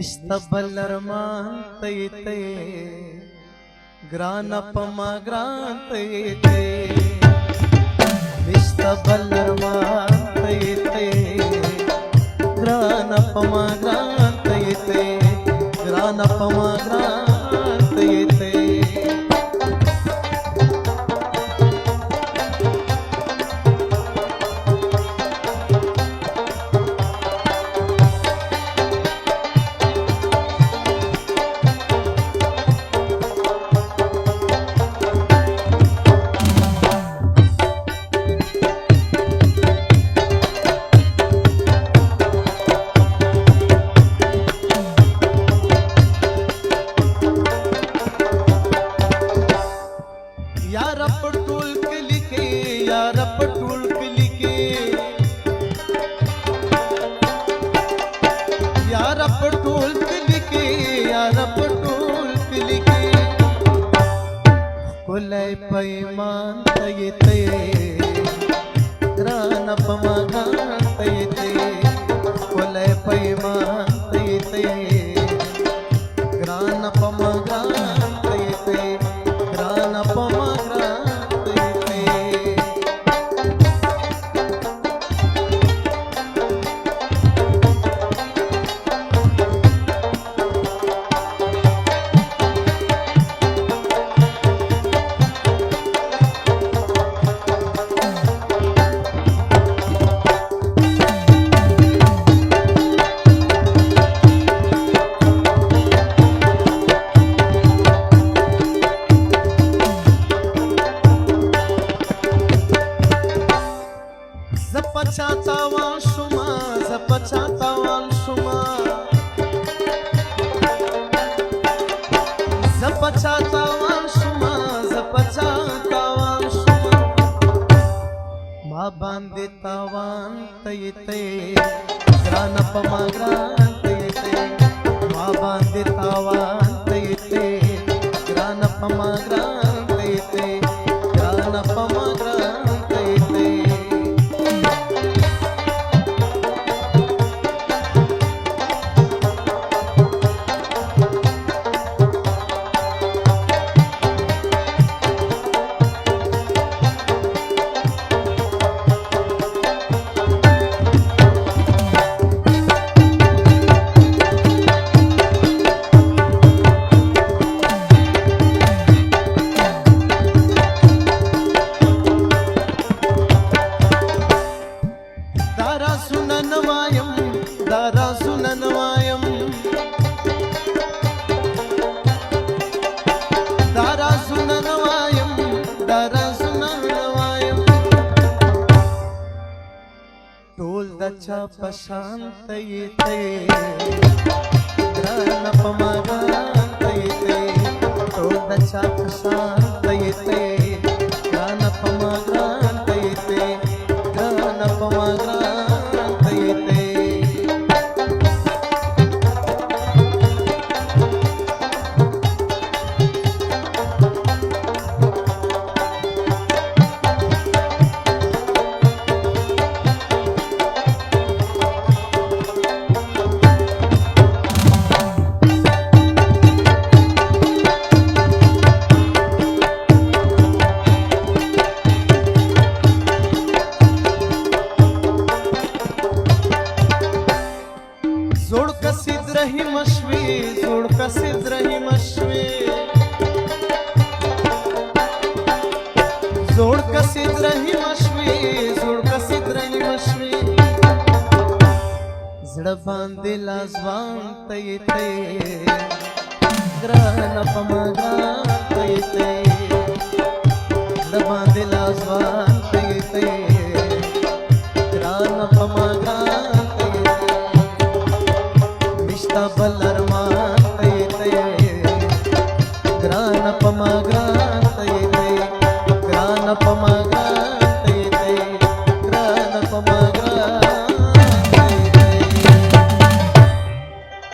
निस्तबलर्मान तयते ग्रानपमा ग्रांतयते निस्तबलर्मान तयते ग्रानपमा ग्रांतयते ग्रानपमा ग्रांतयते कुलय पैमान तयते ग्रानपमा ग्रांतयते कुलय पैमान तयते ग्रानपमा ग्रांतयते ग्रानपमा ग्रांतयते बांधितावान तयते ग्रानपमा ग्रांतयते मा बांधितावान तयते ग्रानपमा ग्रांतयते ग्रानपमा ग्रांतयते पशान्तयते ग्रानपमा ग्रांतयते तोदचा पशान्तयते ग्रानपमा ग्रांतयते ग्रानपमा ग्रांतयते बांधिला स्वांतयते ग्रानपमा ग्रांतयते बांधिला स्वांतयते ग्रानपमा ग्रांतयते निस्तबल